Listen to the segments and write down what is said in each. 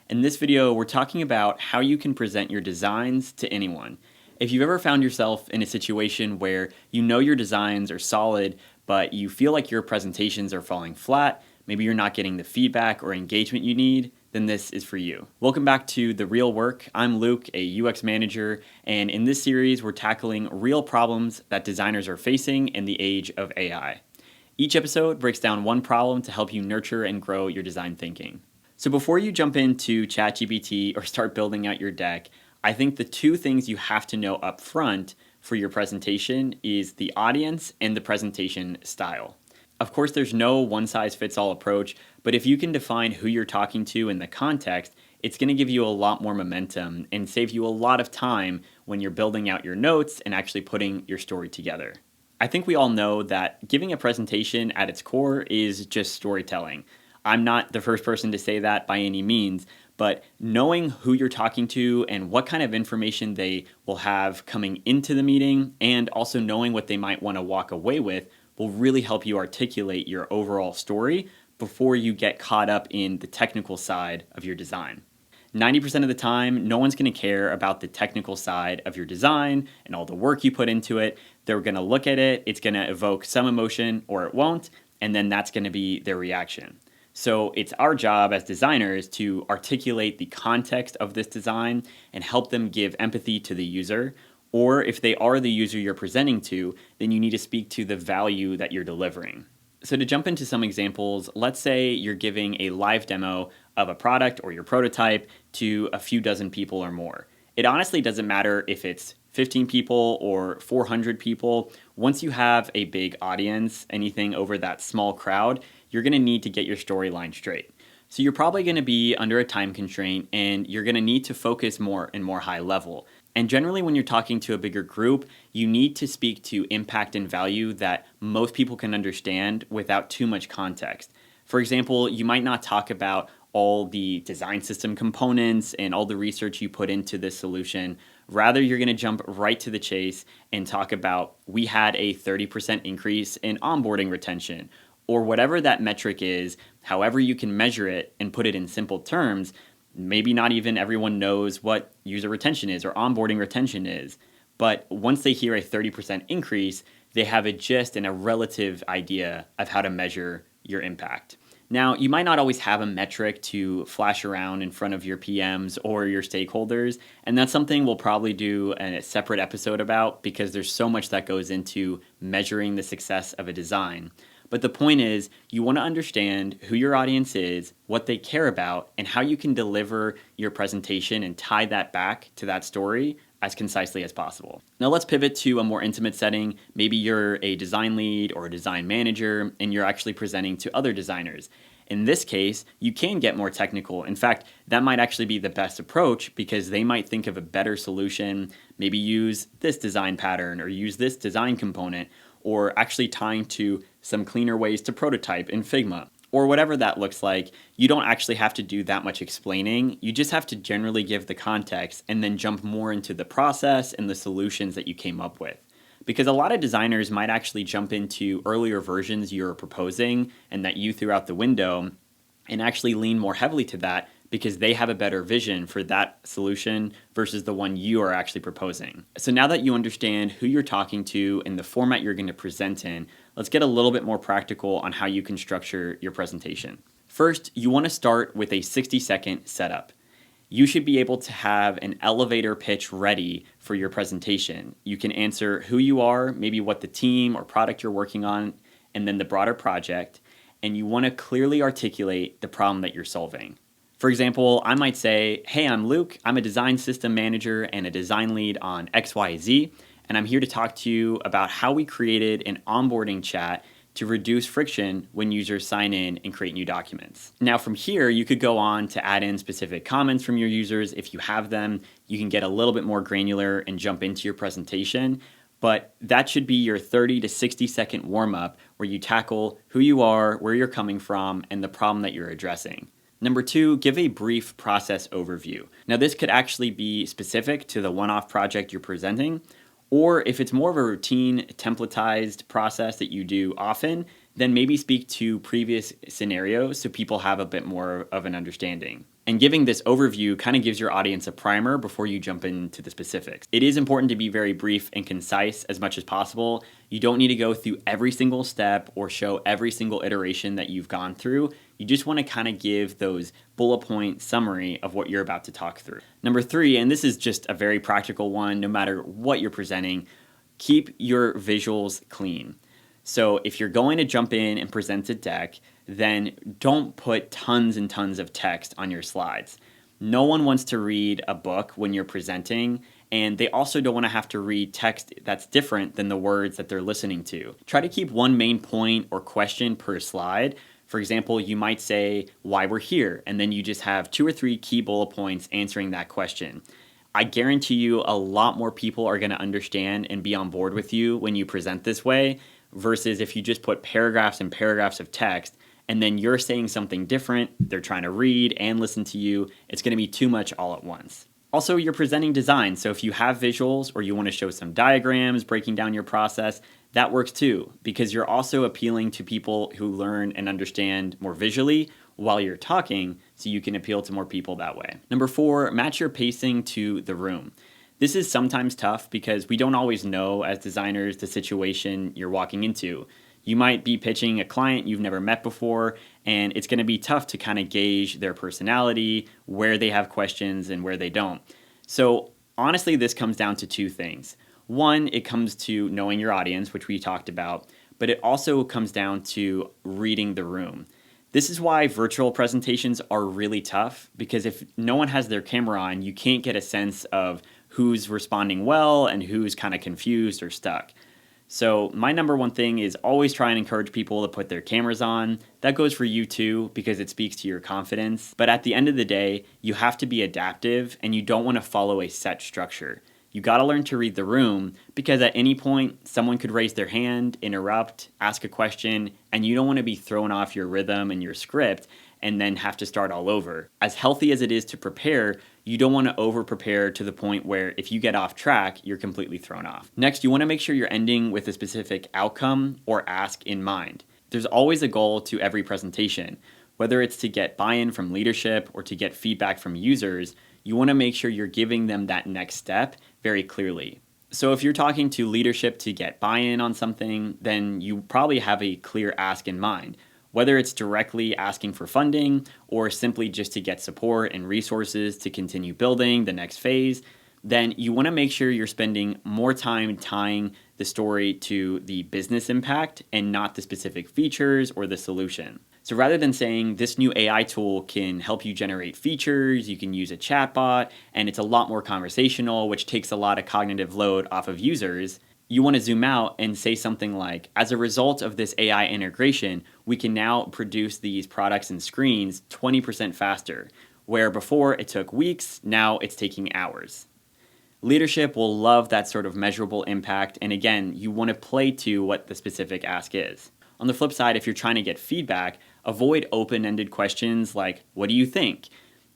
In this video, we're talking about how you can present your designs to anyone. If you've ever found yourself in a situation where you know your designs are solid, but you feel like your presentations are falling flat, maybe you're not getting the feedback or engagement you need, then this is for you. Welcome back to The Real Work. I'm Luke, a UX manager, and in this series, we're tackling real problems that designers are facing in the age of AI. Each episode breaks down one problem to help you nurture and grow your design thinking. So before you jump into ChatGPT or start building out your deck, I think the two things you have to know up front for your presentation is the audience and the presentation style. Of course, there's no one-size-fits-all approach, but if you can define who you're talking to and the context, it's going to give you a lot more momentum and save you a lot of time when you're building out your notes and actually putting your story together. I think we all know that giving a presentation at its core is just storytelling. I'm not the first person to say that by any means, but knowing who you're talking to and what kind of information they will have coming into the meeting, and also knowing what they might want to walk away with, will really help you articulate your overall story before you get caught up in the technical side of your design. 90% of the time, no one's going to care about the technical side of your design and all the work you put into it. They're going to look at it, it's going to evoke some emotion or it won't, and then that's going to be their reaction. So it's our job as designers to articulate the context of this design and help them give empathy to the user. Or if they are the user you're presenting to, then you need to speak to the value that you're delivering. So to jump into some examples, let's say you're giving a live demo of a product or your prototype to a few dozen people or more. It honestly doesn't matter if it's 15 people or 400 people. Once you have a big audience, anything over that small crowd, you're going to need to get your storyline straight. So you're probably going to be under a time constraint and you're going to need to focus more and more high level. And generally when you're talking to a bigger group, you need to speak to impact and value that most people can understand without too much context. For example, you might not talk about all the design system components and all the research you put into this solution. Rather, you're going to jump right to the chase and talk about we had a 30% increase in onboarding retention, or whatever that metric is, however you can measure it and put it in simple terms. Maybe not even everyone knows what user retention is or onboarding retention is, but once they hear a 30% increase, they have a gist and a relative idea of how to measure your impact. Now, you might not always have a metric to flash around in front of your PMs or your stakeholders, and that's something we'll probably do a separate episode about because there's so much that goes into measuring the success of a design. But the point is, you want to understand who your audience is, what they care about, and how you can deliver your presentation and tie that back to that story as concisely as possible. Now let's pivot to a more intimate setting. Maybe you're a design lead or a design manager, and you're actually presenting to other designers. In this case, you can get more technical. In fact, that might actually be the best approach because they might think of a better solution, maybe use this design pattern or use this design component, or actually tying to some cleaner ways to prototype in Figma, or whatever that looks like. You don't actually have to do that much explaining. You just have to generally give the context and then jump more into the process and the solutions that you came up with. Because a lot of designers might actually jump into earlier versions you're proposing and that you threw out the window and actually lean more heavily to that because they have a better vision for that solution versus the one you are actually proposing. So now that you understand who you're talking to and the format you're going to present in, let's get a little bit more practical on how you can structure your presentation. First, you want to start with a 60-second setup. You should be able to have an elevator pitch ready for your presentation. You can answer who you are, maybe what the team or product you're working on, and then the broader project, and you want to clearly articulate the problem that you're solving. For example, I might say, hey, I'm Luke, I'm a design system manager and a design lead on XYZ, and I'm here to talk to you about how we created an onboarding chat to reduce friction when users sign in and create new documents. Now from here, you could go on to add in specific comments from your users if you have them. You can get a little bit more granular and jump into your presentation, but that should be your 30 to 60 second warm-up where you tackle who you are, where you're coming from, and the problem that you're addressing. Number two, give a brief process overview. Now this could actually be specific to the one-off project you're presenting, or if it's more of a routine templatized process that you do often, then maybe speak to previous scenarios so people have a bit more of an understanding. And giving this overview kind of gives your audience a primer before you jump into the specifics. It is important to be very brief and concise as much as possible. You don't need to go through every single step or show every single iteration that you've gone through. You just want to kind of give those bullet point summary of what you're about to talk through. Number 3, and this is just a very practical one, no matter what you're presenting, keep your visuals clean. So if you're going to jump in and present a deck, then don't put tons and tons of text on your slides. No one wants to read a book when you're presenting, and they also don't want to have to read text that's different than the words that they're listening to. Try to keep one main point or question per slide. For example, you might say why we're here, and then you just have 2 or 3 key bullet points answering that question. I guarantee you a lot more people are going to understand and be on board with you when you present this way, versus if you just put paragraphs and paragraphs of text and then you're saying something different, they're trying to read and listen to you, it's going to be too much all at once. Also, you're presenting design, so if you have visuals or you want to show some diagrams breaking down your process, that works too, because you're also appealing to people who learn and understand more visually while you're talking, so you can appeal to more people that way. Number 4, match your pacing to the room. This is sometimes tough because we don't always know as designers the situation you're walking into. You might be pitching a client you've never met before, and it's going to be tough to kind of gauge their personality, where they have questions and where they don't. So honestly, this comes down to 2 things. One, it comes to knowing your audience, which we talked about, but it also comes down to reading the room. This is why virtual presentations are really tough, because if no one has their camera on, you can't get a sense of who's responding well and who's kind of confused or stuck. So my number 1 thing is always try and encourage people to put their cameras on. That goes for you too, because it speaks to your confidence. But at the end of the day, you have to be adaptive and you don't want to follow a set structure. You got to learn to read the room, because at any point, someone could raise their hand, interrupt, ask a question, and you don't want to be thrown off your rhythm and your script and then have to start all over. As healthy as it is to prepare, you don't want to over-prepare to the point where if you get off track, you're completely thrown off. Next, you want to make sure you're ending with a specific outcome or ask in mind. There's always a goal to every presentation. Whether it's to get buy-in from leadership or to get feedback from users, you want to make sure you're giving them that next step very clearly. So if you're talking to leadership to get buy-in on something, then you probably have a clear ask in mind. Whether it's directly asking for funding or simply just to get support and resources to continue building the next phase, then you want to make sure you're spending more time tying the story to the business impact and not the specific features or the solution. So rather than saying this new AI tool can help you generate features, you can use a chatbot, and it's a lot more conversational, which takes a lot of cognitive load off of users, you want to zoom out and say something like, as a result of this AI integration, we can now produce these products and screens 20% faster, where before it took weeks, now it's taking hours. Leadership will love that sort of measurable impact, and again, you want to play to what the specific ask is. On the flip side, if you're trying to get feedback, avoid open-ended questions like, what do you think?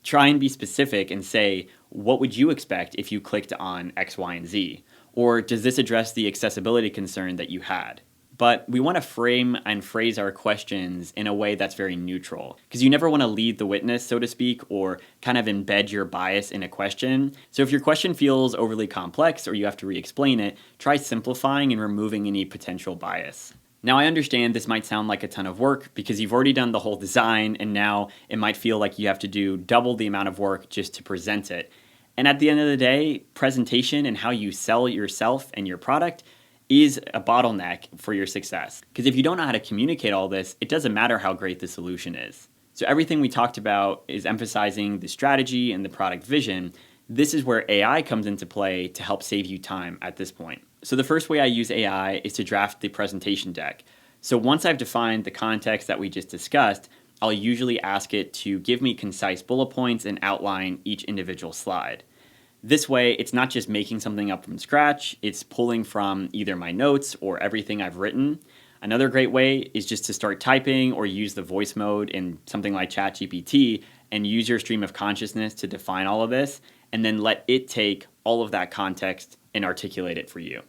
Try and be specific and say, what would you expect if you clicked on X, Y, and Z? Or does this address the accessibility concern that you had? But we want to frame and phrase our questions in a way that's very neutral, because you never want to lead the witness, so to speak, or kind of embed your bias in a question. So if your question feels overly complex or you have to re-explain it, try simplifying and removing any potential bias. Now, I understand this might sound like a ton of work because you've already done the whole design, and now it might feel like you have to do double the amount of work just to present it. And at the end of the day, presentation and how you sell yourself and your product is a bottleneck for your success. Because if you don't know how to communicate all this, it doesn't matter how great the solution is. So everything we talked about is emphasizing the strategy and the product vision. This is where AI comes into play to help save you time at this point. So the first way I use AI is to draft the presentation deck. So once I've defined the context that we just discussed, I'll usually ask it to give me concise bullet points and outline each individual slide. This way, it's not just making something up from scratch, it's pulling from either my notes or everything I've written. Another great way is just to start typing or use the voice mode in something like ChatGPT and use your stream of consciousness to define all of this, and then let it take all of that context and articulate it for you.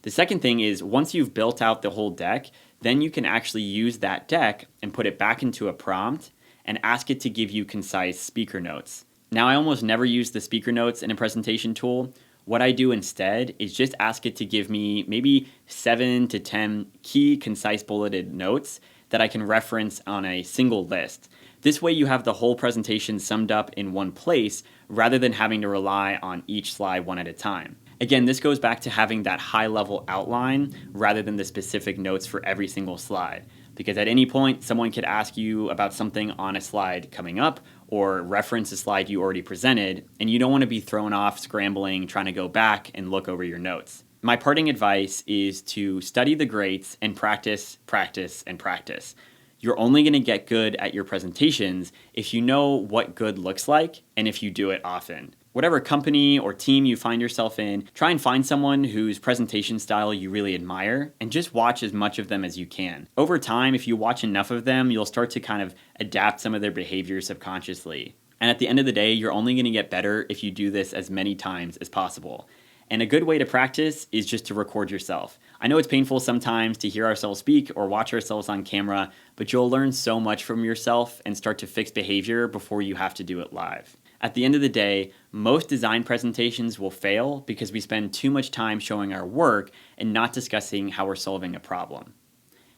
The second thing is, once you've built out the whole deck, then you can actually use that deck and put it back into a prompt and ask it to give you concise speaker notes. Now, I almost never use the speaker notes in a presentation tool. What I do instead is just ask it to give me maybe 7 to 10 key, concise bulleted notes that I can reference on a single list. This way you have the whole presentation summed up in one place rather than having to rely on each slide one at a time. Again, this goes back to having that high-level outline rather than the specific notes for every single slide. Because at any point, someone could ask you about something on a slide coming up or reference a slide you already presented, and you don't want to be thrown off scrambling, trying to go back and look over your notes. My parting advice is to study the greats and practice, practice, and practice. You're only going to get good at your presentations if you know what good looks like and if you do it often. Whatever company or team you find yourself in, try and find someone whose presentation style you really admire and just watch as much of them as you can. Over time, if you watch enough of them, you'll start to kind of adapt some of their behaviors subconsciously. And at the end of the day, you're only going to get better if you do this as many times as possible. And a good way to practice is just to record yourself. I know it's painful sometimes to hear ourselves speak or watch ourselves on camera, but you'll learn so much from yourself and start to fix behavior before you have to do it live. At the end of the day, most design presentations will fail because we spend too much time showing our work and not discussing how we're solving a problem.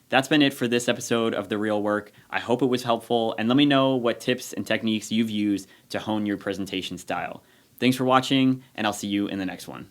That's been it for this episode of The Real Work. I hope it was helpful, and let me know what tips and techniques you've used to hone your presentation style. Thanks for watching, and I'll see you in the next one.